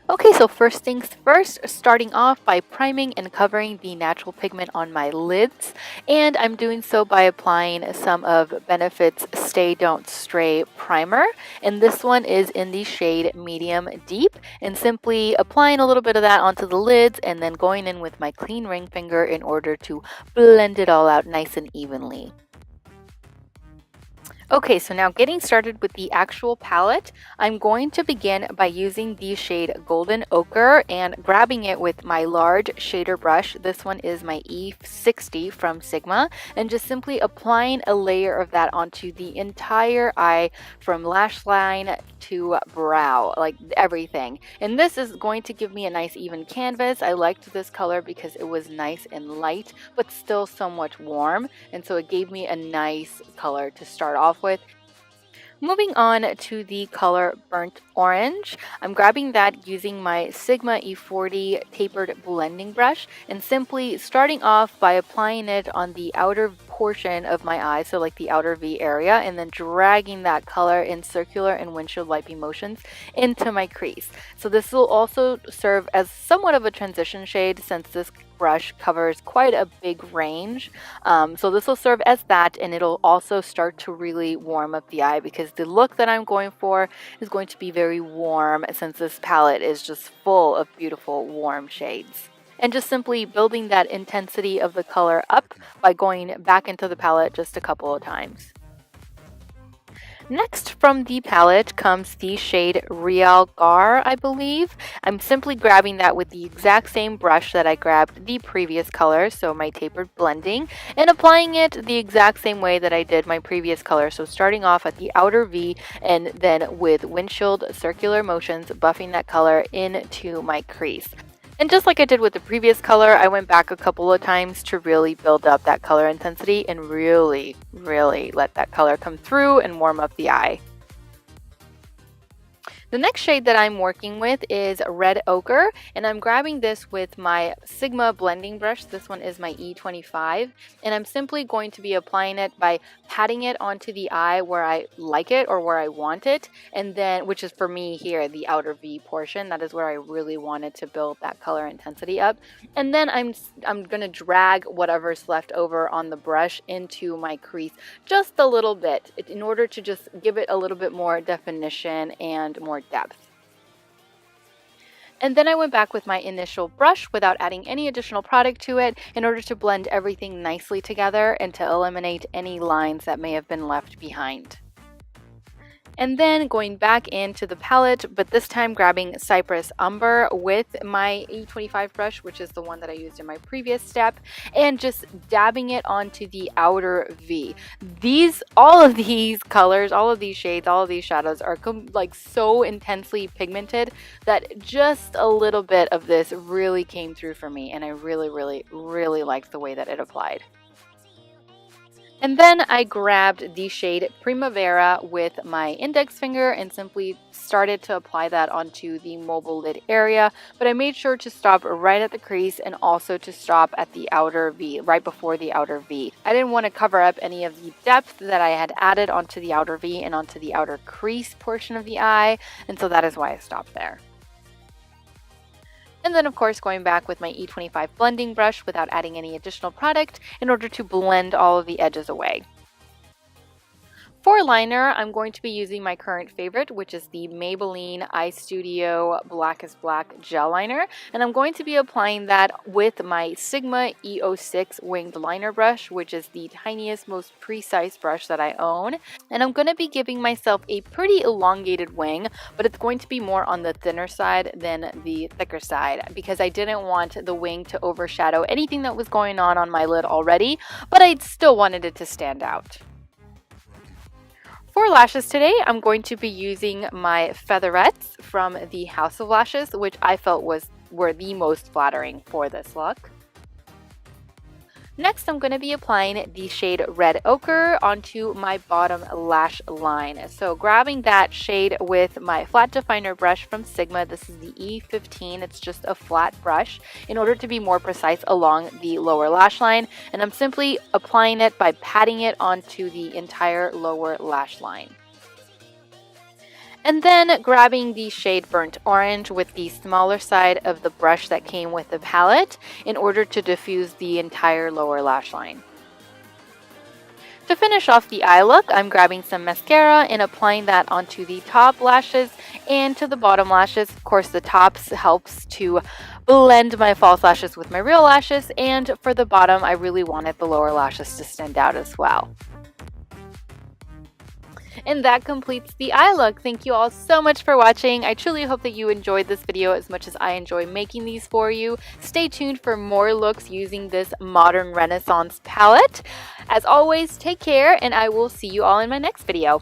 Okay, so first things first, starting off by priming and covering the natural pigment on my lids. And I'm doing so by applying some of Benefit's Stay Don't Stray primer. And this one is in the shade Medium Deep. And simply applying a little bit of that onto the lids and then going in with my clean ring finger in order to blend it all out nice and evenly. Okay, so now getting started with the actual palette, I'm going to begin by using the shade Golden Ochre and grabbing it with my large shader brush. This one is my E60 from Sigma, and just simply applying a layer of that onto the entire eye from lash line to brow, like everything. And this is going to give me a nice even canvas. I liked this color because it was nice and light, but still somewhat warm, and so it gave me a nice color to start off with. Moving on to the color Burnt Orange, I'm grabbing that using my Sigma E40 tapered blending brush and simply starting off by applying it on the outer portion of my eye, so like the outer V area, and then dragging that color in circular and windshield wiping motions into my crease. So this will also serve as somewhat of a transition shade since this brush covers quite a big range. So this will serve as that, and it'll also start to really warm up the eye because the look that I'm going for is going to be very warm since this palette is just full of beautiful warm shades. And just simply building that intensity of the color up by going back into the palette just a couple of times. Next from the palette comes the shade Real Gar, I believe. I'm simply grabbing that with the exact same brush that I grabbed the previous color, so my tapered blending, and applying it the exact same way that I did my previous color. So starting off at the outer V and then with windshield circular motions, buffing that color into my crease. And just like I did with the previous color, I went back a couple of times to really build up that color intensity and really let that color come through and warm up the eye. The next shade that I'm working with is Red Ochre, and I'm grabbing this with my Sigma blending brush. This one is my E25, and I'm simply going to be applying it by patting it onto the eye where I like it or where I want it, and then, which is for me here, the outer V portion. That is where I really wanted to build that color intensity up. And then I'm going to drag whatever's left over on the brush into my crease just a little bit in order to just give it a little bit more definition and more depth. And then I went back with my initial brush without adding any additional product to it in order to blend everything nicely together and to eliminate any lines that may have been left behind. And then going back into the palette, but this time grabbing Cypress Umber with my E25 brush, which is the one that I used in my previous step, and just dabbing it onto the outer V. All of these colors, all of these shades, all of these shadows are like so intensely pigmented that just a little bit of this really came through for me, and I really liked the way that it applied. And then I grabbed the shade Primavera with my index finger and simply started to apply that onto the mobile lid area, but I made sure to stop right at the crease and also to stop at the outer V, right before the outer V. I didn't want to cover up any of the depth that I had added onto the outer V and onto the outer crease portion of the eye, and so that is why I stopped there. And then of course going back with my E25 blending brush without adding any additional product in order to blend all of the edges away. For liner, I'm going to be using my current favorite, which is the Maybelline Eye Studio Black is Black gel liner, and I'm going to be applying that with my Sigma E06 winged liner brush, which is the tiniest, most precise brush that I own. And I'm going to be giving myself a pretty elongated wing, but it's going to be more on the thinner side than the thicker side because I didn't want the wing to overshadow anything that was going on my lid already, but I still wanted it to stand out. For lashes today, I'm going to be using my featherettes from the House of Lashes, which I felt were the most flattering for this look. Next, I'm going to be applying the shade Red Ochre onto my bottom lash line. So grabbing that shade with my flat definer brush from Sigma, this is the E15, it's just a flat brush, in order to be more precise along the lower lash line. And I'm simply applying it by patting it onto the entire lower lash line. And then grabbing the shade Burnt Orange with the smaller side of the brush that came with the palette in order to diffuse the entire lower lash line. To finish off the eye look, I'm grabbing some mascara and applying that onto the top lashes and to the bottom lashes. Of course, the tops helps to blend my false lashes with my real lashes, and for the bottom, I really wanted the lower lashes to stand out as well. And that completes the eye look. Thank you all so much for watching. I truly hope that you enjoyed this video as much as I enjoy making these for you. Stay tuned for more looks using this modern Renaissance palette. As always, take care, and I will see you all in my next video.